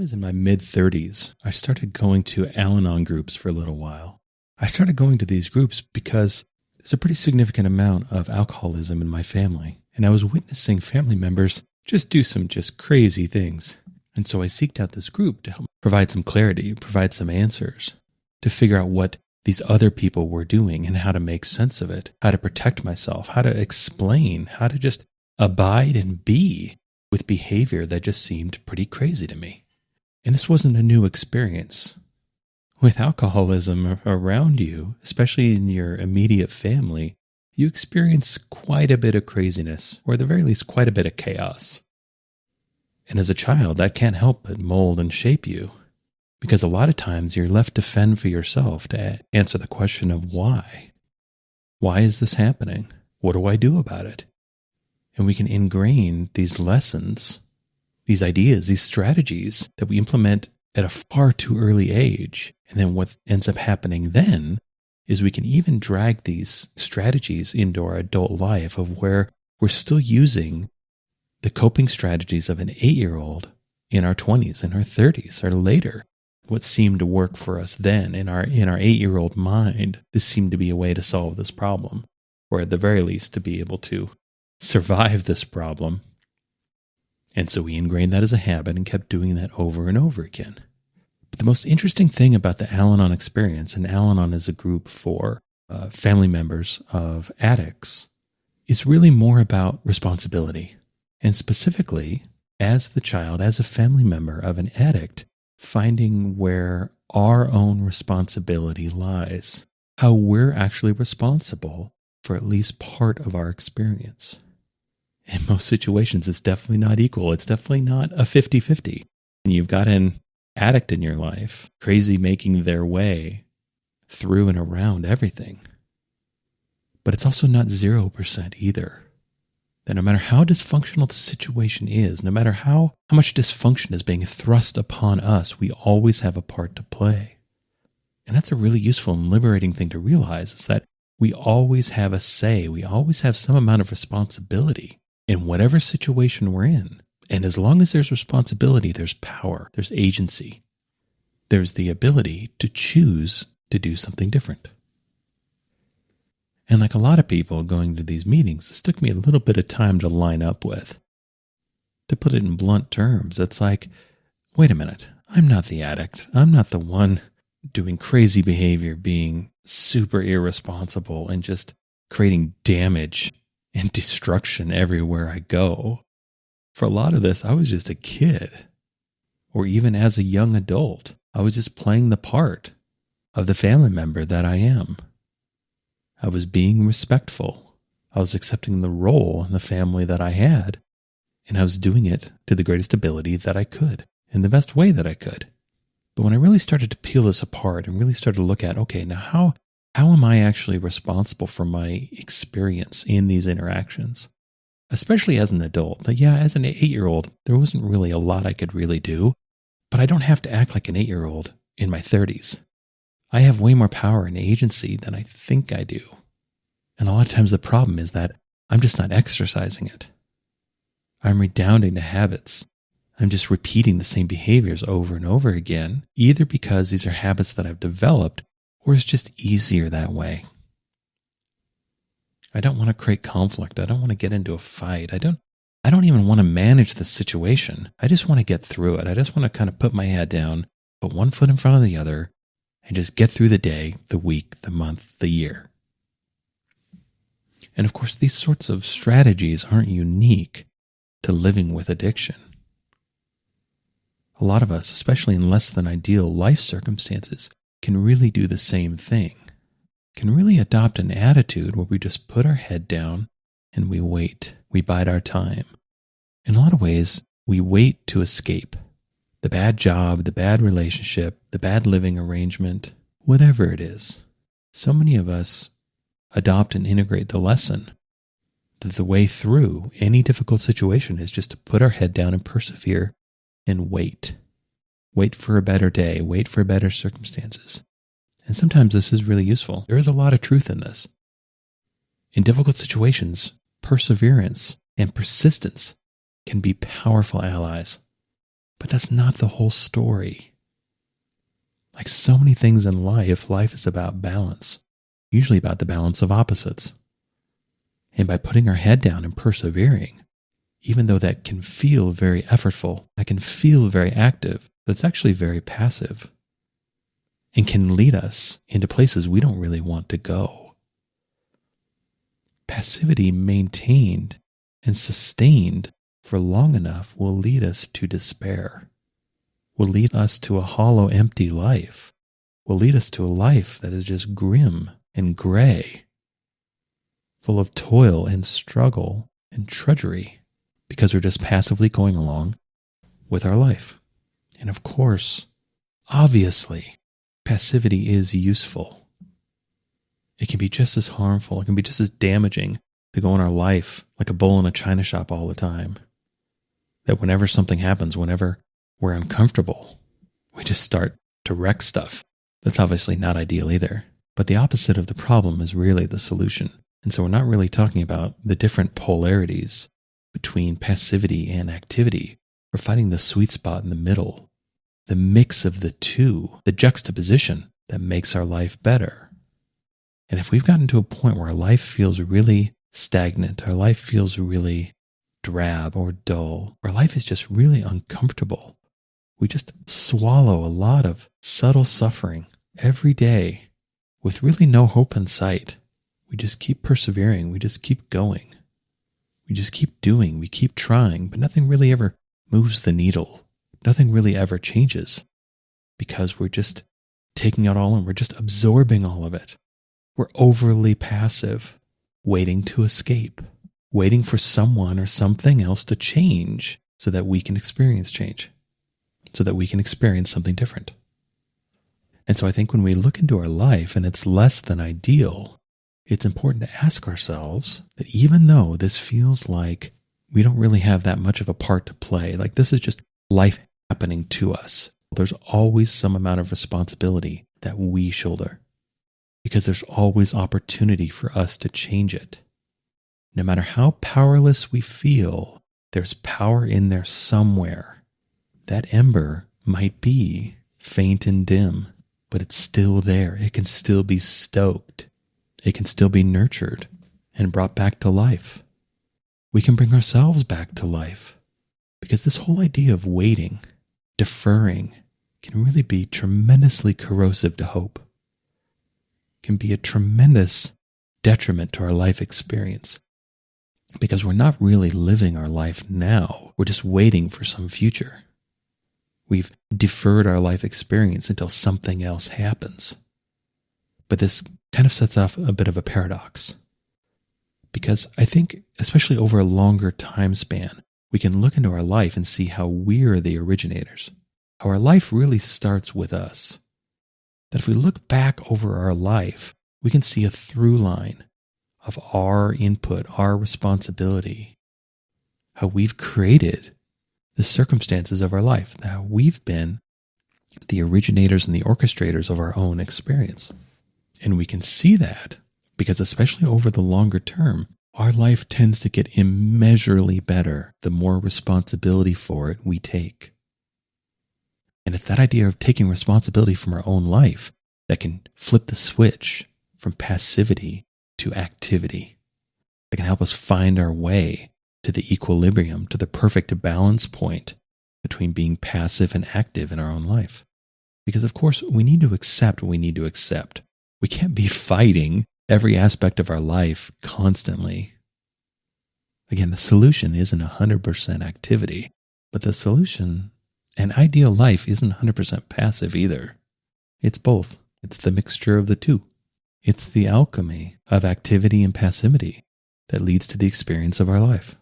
was in my mid-30s, I started going to Al-Anon groups for a little while. I started going to these groups because there's a pretty significant amount of alcoholism in my family, and I was witnessing family members just do some just crazy things. And so I seeked out this group to help provide some clarity, provide some answers, to figure out what these other people were doing and how to make sense of it, how to protect myself, how to explain, how to just abide and be with behavior that just seemed pretty crazy to me. And this wasn't a new experience. With alcoholism around you, especially in your immediate family, you experience quite a bit of craziness, or at the very least, quite a bit of chaos. And as a child, that can't help but mold and shape you, because a lot of times you're left to fend for yourself, to answer the question of why. Why is this happening? What do I do about it? And we can ingrain these lessons, these ideas, these strategies that we implement at a far too early age. And then what ends up happening then is we can even drag these strategies into our adult life, of where we're still using the coping strategies of an 8-year-old in our 20s and our 30s or later. What seemed to work for us then in our 8-year-old mind, this seemed to be a way to solve this problem, or at the very least to be able to survive this problem. And so we ingrained that as a habit and kept doing that over and over again. But the most interesting thing about the Al-Anon experience, and Al-Anon is a group for family members of addicts, is really more about responsibility. And specifically, as the child, as a family member of an addict, finding where our own responsibility lies, how we're actually responsible for at least part of our experience. In most situations, it's definitely not equal. It's definitely not a 50-50. And you've got an addict in your life, crazy, making their way through and around everything. But it's also not 0% either. That no matter how dysfunctional the situation is, no matter how much dysfunction is being thrust upon us, we always have a part to play. And that's a really useful and liberating thing to realize, is that we always have a say. We always have some amount of responsibility in whatever situation we're in. And as long as there's responsibility, there's power, there's agency. There's the ability to choose to do something different. And like a lot of people going to these meetings, this took me a little bit of time to line up with. To put it in blunt terms, it's like, wait a minute, I'm not the addict. I'm not the one doing crazy behavior, being super irresponsible and just creating damage and destruction everywhere I go. For a lot of this, I was just a kid. Or even as a young adult, I was just playing the part of the family member that I am. I was being respectful. I was accepting the role in the family that I had, and I was doing it to the greatest ability that I could, in the best way that I could. But when I really started to peel this apart and really started to look at, okay, now how am I actually responsible for my experience in these interactions? Especially as an adult. That, yeah, as an 8-year-old, there wasn't really a lot I could really do, but I don't have to act like an 8-year-old in my 30s. I have way more power and agency than I think I do. And a lot of times the problem is that I'm just not exercising it. I'm redounding to habits. I'm just repeating the same behaviors over and over again, either because these are habits that I've developed, or it's just easier that way. I don't want to create conflict. I don't want to get into a fight. I don't even want to manage the situation. I just want to get through it. I just want to kind of put my head down, put one foot in front of the other, and just get through the day, the week, the month, the year. And of course, these sorts of strategies aren't unique to living with addiction. A lot of us, especially in less than ideal life circumstances, can really do the same thing. Can really adopt an attitude where we just put our head down and we wait. We bide our time. In a lot of ways, we wait to escape. The bad job, the bad relationship, the bad living arrangement, whatever it is. So many of us adopt and integrate the lesson that the way through any difficult situation is just to put our head down and persevere and wait. Wait for a better day, wait for better circumstances. And sometimes this is really useful. There is a lot of truth in this. In difficult situations, perseverance and persistence can be powerful allies. But that's not the whole story. Like so many things in life, life is about balance, usually about the balance of opposites. And by putting our head down and persevering, even though that can feel very effortful, that can feel very active, that's actually very passive and can lead us into places we don't really want to go. Passivity maintained and sustained for long enough will lead us to despair, will lead us to a hollow, empty life, will lead us to a life that is just grim and gray, full of toil and struggle and drudgery, because we're just passively going along with our life. And of course, obviously, passivity is useful. It can be just as harmful, it can be just as damaging to go in our life like a bull in a china shop all the time. That whenever something happens, whenever we're uncomfortable, we just start to wreck stuff. That's obviously not ideal either. But the opposite of the problem is really the solution. And so we're not really talking about the different polarities between passivity and activity. We're finding the sweet spot in the middle, the mix of the two, the juxtaposition that makes our life better. And if we've gotten to a point where our life feels really stagnant, our life feels really drab or dull, our life is just really uncomfortable, we just swallow a lot of subtle suffering every day with really no hope in sight. We just keep persevering, we just keep going. We just keep doing, we keep trying, but nothing really ever moves the needle. Nothing really ever changes because we're just taking it all in. We're just absorbing all of it. We're overly passive, waiting to escape, waiting for someone or something else to change so that we can experience change, so that we can experience something different. And so I think when we look into our life and it's less than ideal, it's important to ask ourselves that even though this feels like we don't really have that much of a part to play, like this is just life happening to us, there's always some amount of responsibility that we shoulder because there's always opportunity for us to change it. No matter how powerless we feel, there's power in there somewhere. That ember might be faint and dim, but it's still there. It can still be stoked. It can still be nurtured and brought back to life. We can bring ourselves back to life because this whole idea of waiting, deferring, can really be tremendously corrosive to hope. It can be a tremendous detriment to our life experience because we're not really living our life now. We're just waiting for some future. We've deferred our life experience until something else happens. But this kind of sets off a bit of a paradox. Because I think, especially over a longer time span, we can look into our life and see how we're the originators, how our life really starts with us. That if we look back over our life, we can see a through line of our input, our responsibility, how we've created the circumstances of our life, how we've been the originators and the orchestrators of our own experience. And we can see that because especially over the longer term, our life tends to get immeasurably better the more responsibility for it we take. And it's that idea of taking responsibility from our own life that can flip the switch from passivity to activity. That can help us find our way to the equilibrium, to the perfect balance point between being passive and active in our own life. Because of course, we need to accept what we need to accept. We can't be fighting every aspect of our life constantly. Again, the solution isn't 100% activity, but the solution, an ideal life, isn't 100% passive either. It's both. It's the mixture of the two. It's the alchemy of activity and passivity that leads to the experience of our life.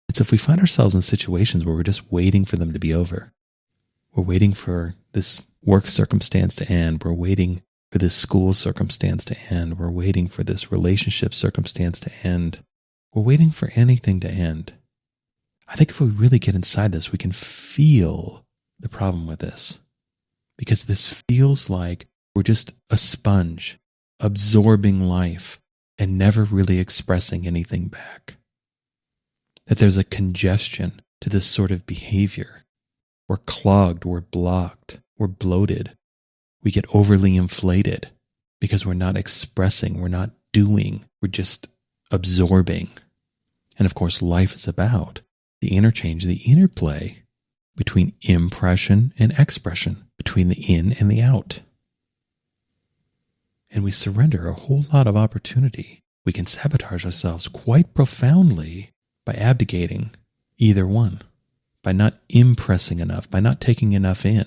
It's if we find ourselves in situations where we're just waiting for them to be over. We're waiting for this work circumstance to end. We're waiting for this school circumstance to end. We're waiting for this relationship circumstance to end. We're waiting for anything to end. I think if we really get inside this, we can feel the problem with this. Because this feels like we're just a sponge, absorbing life and never really expressing anything back. That there's a congestion to this sort of behavior. We're clogged, we're blocked, we're bloated. We get overly inflated because we're not expressing, we're not doing, we're just absorbing. And of course, life is about the interchange, the interplay between impression and expression, between the in and the out. And we surrender a whole lot of opportunity. We can sabotage ourselves quite profoundly by abdicating either one, by not impressing enough, by not taking enough in,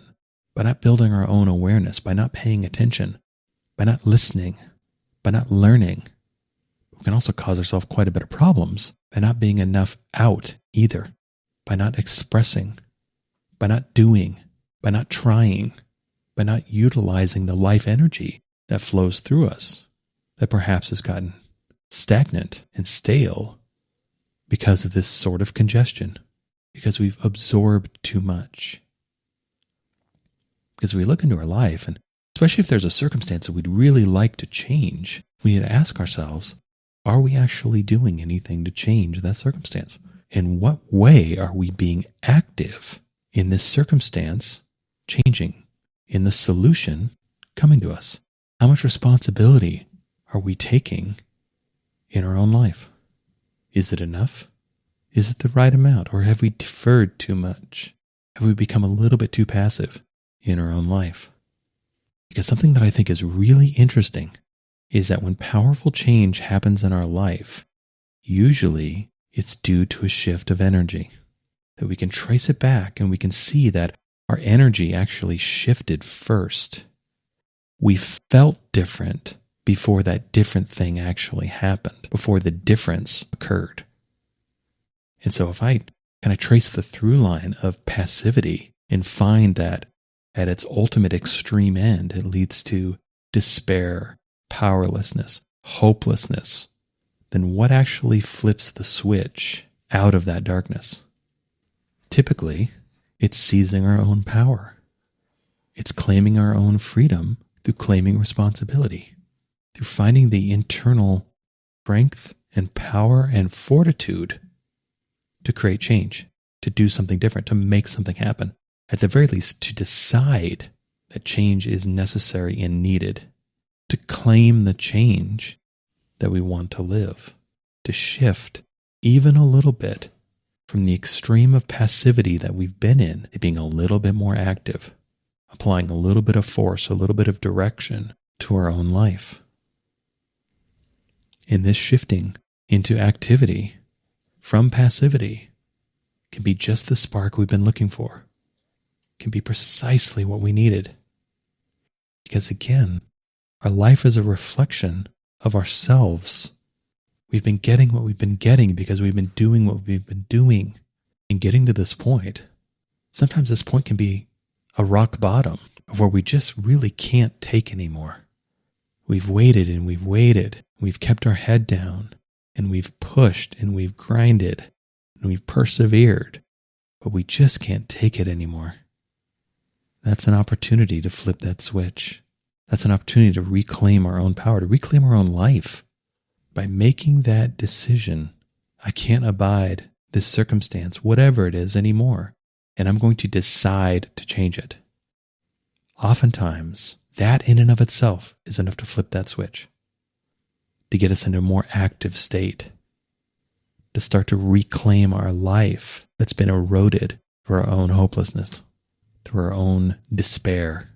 by not building our own awareness, by not paying attention, by not listening, by not learning. We can also cause ourselves quite a bit of problems by not being enough out either, by not expressing, by not doing, by not trying, by not utilizing the life energy that flows through us, that perhaps has gotten stagnant and stale because of this sort of congestion, because we've absorbed too much. Because we look into our life, and especially if there's a circumstance that we'd really like to change, we need to ask ourselves, are we actually doing anything to change that circumstance? In what way are we being active in this circumstance changing, in the solution coming to us? How much responsibility are we taking in our own life? Is it enough? Is it the right amount? Or have we deferred too much? Have we become a little bit too passive in our own life? Because something that I think is really interesting is that when powerful change happens in our life, usually it's due to a shift of energy. That we can trace it back and we can see that our energy actually shifted first. We felt different before that different thing actually happened, before the difference occurred. And so if I kind of trace the through line of passivity and find that at its ultimate extreme end, it leads to despair, powerlessness, hopelessness, then what actually flips the switch out of that darkness? Typically, it's seizing our own power. It's claiming our own freedom through claiming responsibility, through finding the internal strength and power and fortitude to create change, to do something different, to make something happen. At the very least, to decide that change is necessary and needed, to claim the change that we want to live, to shift even a little bit from the extreme of passivity that we've been in to being a little bit more active, applying a little bit of force, a little bit of direction to our own life. And this shifting into activity from passivity can be just the spark we've been looking for, can be precisely what we needed. Because again, our life is a reflection of ourselves. We've been getting what we've been getting because we've been doing what we've been doing. And getting to this point, sometimes this point can be a rock bottom of where we just really can't take anymore. We've waited and we've waited. We've kept our head down and we've pushed and we've grinded and we've persevered, but we just can't take it anymore. That's an opportunity to flip that switch. That's an opportunity to reclaim our own power, to reclaim our own life by making that decision. I can't abide this circumstance, whatever it is, anymore, and I'm going to decide to change it. Oftentimes, that in and of itself is enough to flip that switch, to get us into a more active state, to start to reclaim our life that's been eroded through our own hopelessness, through our own despair.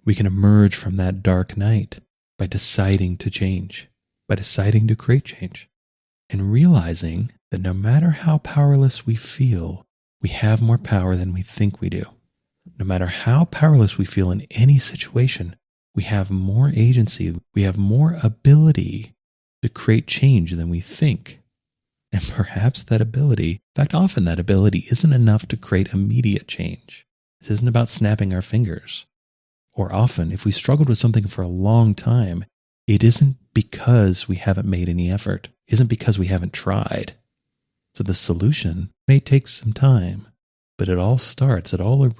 We can emerge from that dark night by deciding to change, by deciding to create change, and realizing that no matter how powerless we feel, we have more power than we think we do. No matter how powerless we feel in any situation, we have more agency, we have more ability to create change than we think. And perhaps that ability, in fact, often that ability isn't enough to create immediate change. This isn't about snapping our fingers. Or often, if we struggled with something for a long time, it isn't because we haven't made any effort, it isn't because we haven't tried. So the solution may take some time, but it all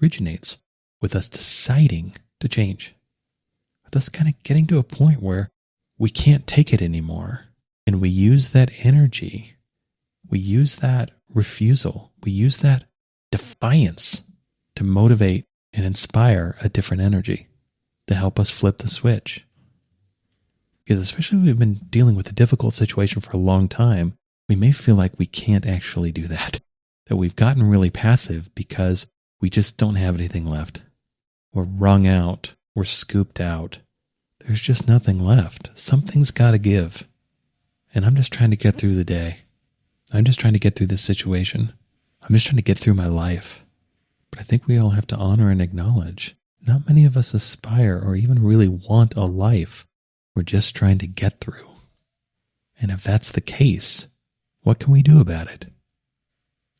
originates with us deciding to change. With us kind of getting to a point where we can't take it anymore. And we use that energy, we use that refusal, we use that defiance to motivate and inspire a different energy to help us flip the switch. Because especially if we've been dealing with a difficult situation for a long time, we may feel like we can't actually do that we've gotten really passive because we just don't have anything left. We're wrung out. We're scooped out. There's just nothing left. Something's got to give. And I'm just trying to get through the day. I'm just trying to get through this situation. I'm just trying to get through my life. But I think we all have to honor and acknowledge not many of us aspire or even really want a life we're just trying to get through. And if that's the case, what can we do about it?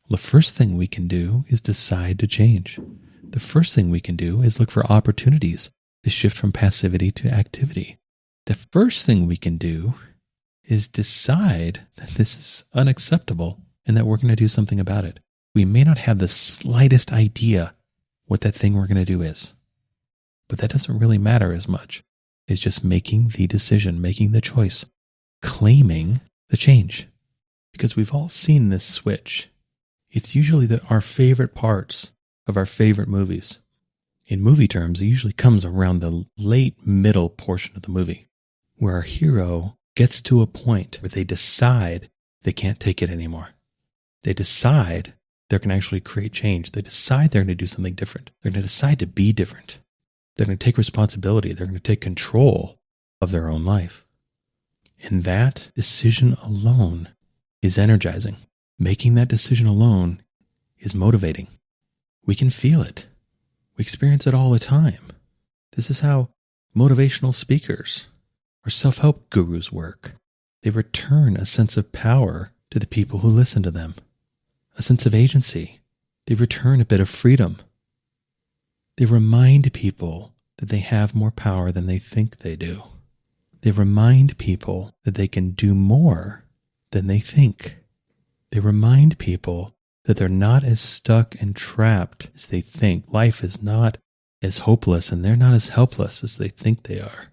Well, the first thing we can do is decide to change. The first thing we can do is look for opportunities to shift from passivity to activity. The first thing we can do is decide that this is unacceptable and that we're going to do something about it. We may not have the slightest idea what that thing we're going to do is, but that doesn't really matter as much. It's just making the decision, making the choice, claiming the change. Because we've all seen this switch. It's usually our favorite parts of our favorite movies. In movie terms, it usually comes around the late middle portion of the movie, where our hero gets to a point where they decide they can't take it anymore. They decide they're going to actually create change. They decide they're going to do something different. They're going to decide to be different. They're going to take responsibility. They're going to take control of their own life. And that decision alone is energizing. Making that decision alone is motivating. We can feel it. We experience it all the time. This is how motivational speakers or self-help gurus work. They return a sense of power to the people who listen to them, a sense of agency. They return a bit of freedom. They remind people that they have more power than they think they do. They remind people that they can do more than they think. They remind people that they're not as stuck and trapped as they think. Life is not as hopeless and they're not as helpless as they think they are.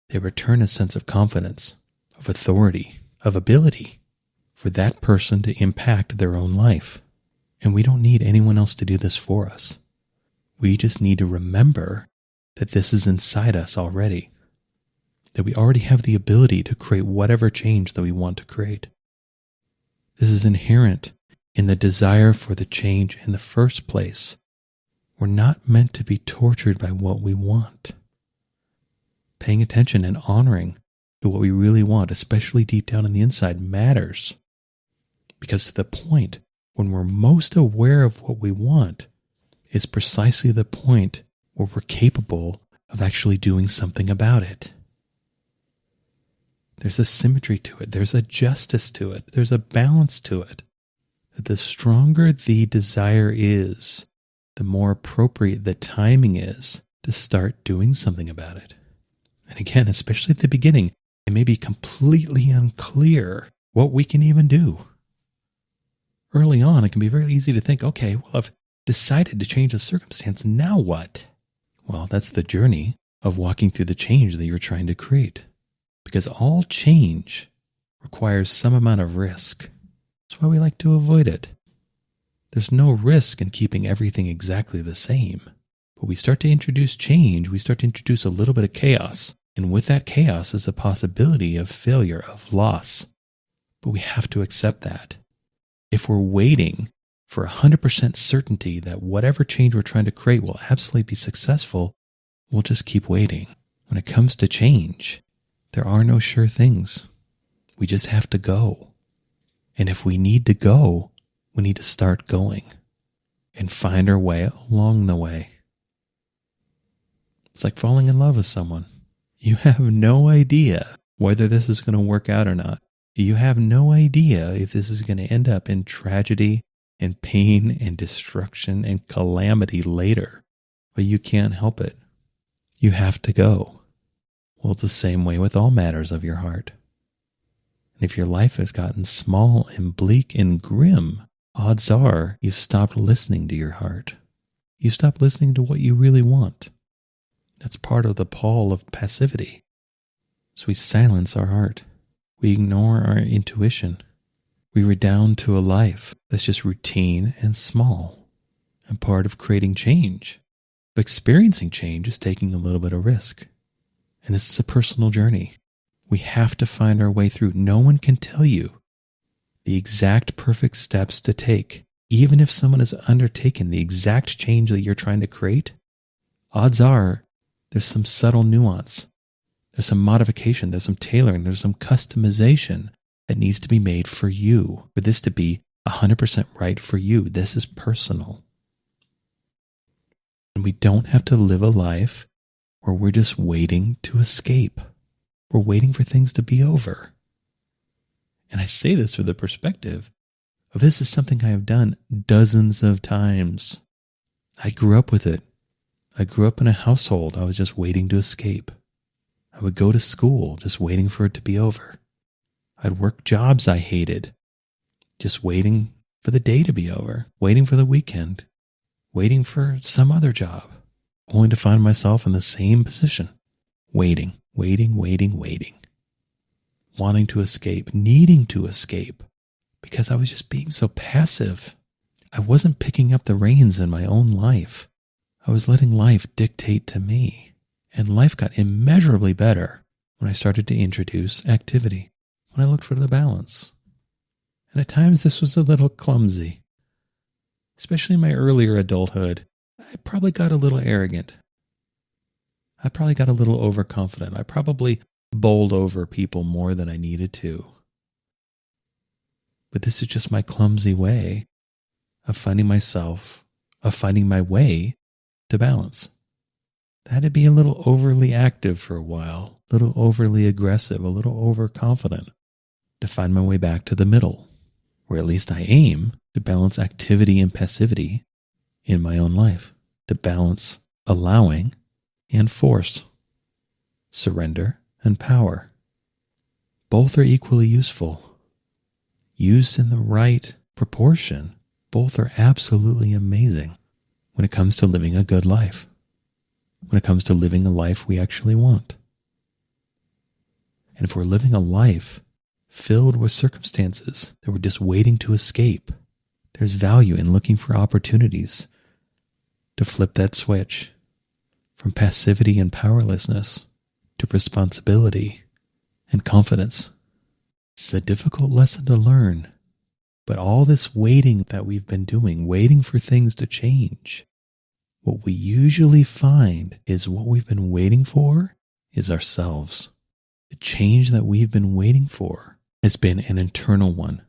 They return a sense of confidence, of authority, of ability for that person to impact their own life. And we don't need anyone else to do this for us. We just need to remember that this is inside us already, that we already have the ability to create whatever change that we want to create. This is inherent in the desire for the change in the first place. We're not meant to be tortured by what we want. Paying attention and honoring to what we really want, especially deep down on the inside, matters. Because to the point when we're most aware of what we want is precisely the point where we're capable of actually doing something about it. There's a symmetry to it. There's a justice to it. There's a balance to it. That the stronger the desire is, the more appropriate the timing is to start doing something about it. And again, especially at the beginning, it may be completely unclear what we can even do. Early on, it can be very easy to think, okay, well, I've decided to change the circumstance. Now what? Well, that's the journey of walking through the change that you're trying to create. Because all change requires some amount of risk. That's why we like to avoid it. There's no risk in keeping everything exactly the same. But we start to introduce change, we start to introduce a little bit of chaos. And with that chaos is a possibility of failure, of loss. But we have to accept that. If we're waiting for 100% certainty that whatever change we're trying to create will absolutely be successful, we'll just keep waiting. When it comes to change, there are no sure things. We just have to go. And if we need to go, we need to start going and find our way along the way. It's like falling in love with someone. You have no idea whether this is going to work out or not. You have no idea if this is going to end up in tragedy and pain and destruction and calamity later. But you can't help it. You have to go. Well, it's the same way with all matters of your heart. And if your life has gotten small and bleak and grim, odds are you've stopped listening to your heart. You've stopped listening to what you really want. That's part of the pall of passivity. So we silence our heart. We ignore our intuition. We redound to a life that's just routine and small. And part of creating change, of experiencing change, is taking a little bit of risk. And this is a personal journey. We have to find our way through. No one can tell you the exact perfect steps to take. Even if someone has undertaken the exact change that you're trying to create, odds are there's some subtle nuance. There's some modification, there's some tailoring, there's some customization that needs to be made for you, for this to be 100% right for you. This is personal. And we don't have to live a life where we're just waiting to escape. We're waiting for things to be over. And I say this from the perspective of this is something I have done dozens of times. I grew up with it. I grew up in a household I was just waiting to escape. I would go to school just waiting for it to be over. I'd work jobs I hated, just waiting for the day to be over, waiting for the weekend, waiting for some other job, only to find myself in the same position, waiting, wanting to escape, needing to escape, because I was just being so passive. I wasn't picking up the reins in my own life. I was letting life dictate to me. And life got immeasurably better when I started to introduce activity, when I looked for the balance. And at times this was a little clumsy. Especially in my earlier adulthood, I probably got a little arrogant. I probably got a little overconfident. I probably bowled over people more than I needed to. But this is just my clumsy way of finding myself, of finding my way to balance. I had to be a little overly active for a while, a little overly aggressive, a little overconfident to find my way back to the middle, where at least I aim to balance activity and passivity in my own life, to balance allowing and force, surrender and power. Both are equally useful. Used in the right proportion, both are absolutely amazing when it comes to living a good life. When it comes to living a life we actually want. And if we're living a life filled with circumstances that we're just waiting to escape, there's value in looking for opportunities to flip that switch from passivity and powerlessness to responsibility and confidence. It's a difficult lesson to learn, but all this waiting that we've been doing, waiting for things to change, what we usually find is what we've been waiting for is ourselves. The change that we've been waiting for has been an internal one.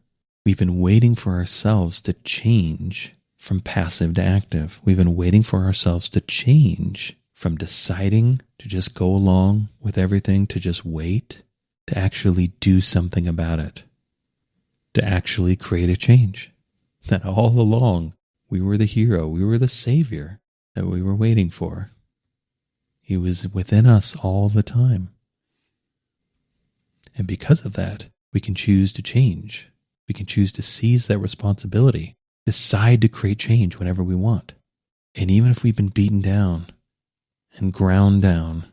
We've been waiting for ourselves to change from passive to active. We've been waiting for ourselves to change from deciding to just go along with everything, to just wait, to actually do something about it, to actually create a change. That all along, we were the hero, we were the savior that we were waiting for. He was within us all the time. And because of that, we can choose to change. We can choose to seize that responsibility, decide to create change whenever we want. And even if we've been beaten down and ground down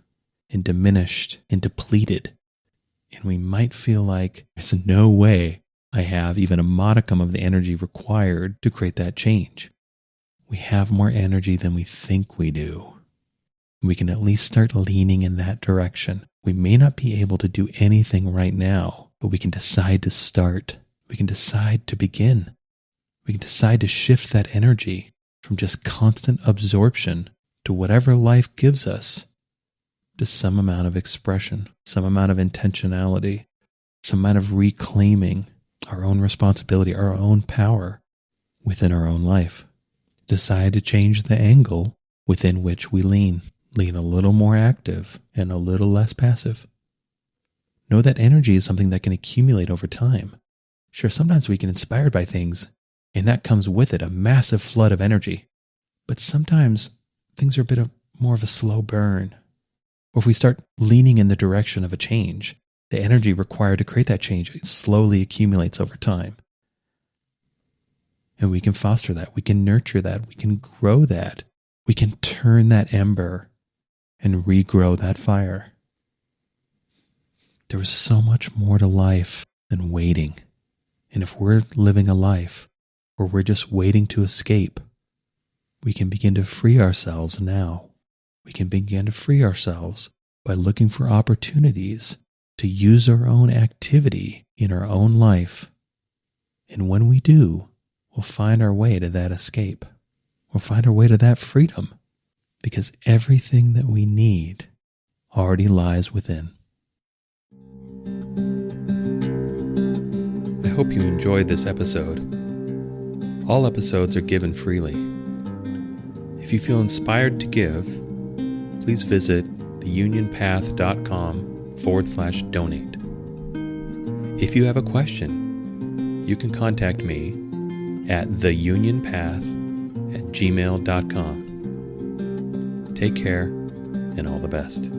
and diminished and depleted, and we might feel like there's no way I have even a modicum of the energy required to create that change. We have more energy than we think we do. We can at least start leaning in that direction. We may not be able to do anything right now, but we can decide to start. We can decide to begin. We can decide to shift that energy from just constant absorption to whatever life gives us, to some amount of expression, some amount of intentionality, some amount of reclaiming our own responsibility, our own power within our own life. Decide to change the angle within which we lean a little more active and a little less passive. Know that energy is something that can accumulate over time. Sure, sometimes we get inspired by things, and that comes with it a massive flood of energy. But sometimes things are a bit more of a slow burn. Or if we start leaning in the direction of a change, the energy required to create that change slowly accumulates over time. And we can foster that, we can nurture that, we can grow that, we can turn that ember and regrow that fire. There is so much more to life than waiting. And if we're living a life where we're just waiting to escape, we can begin to free ourselves now. We can begin to free ourselves by looking for opportunities to use our own activity in our own life. And when we do, we'll find our way to that escape. We'll find our way to that freedom, because everything that we need already lies within. I hope you enjoyed this episode. All episodes are given freely. If you feel inspired to give, please visit theunionpath.com/donate. If you have a question, you can contact me at theunionpath@gmail.com. Take care and all the best.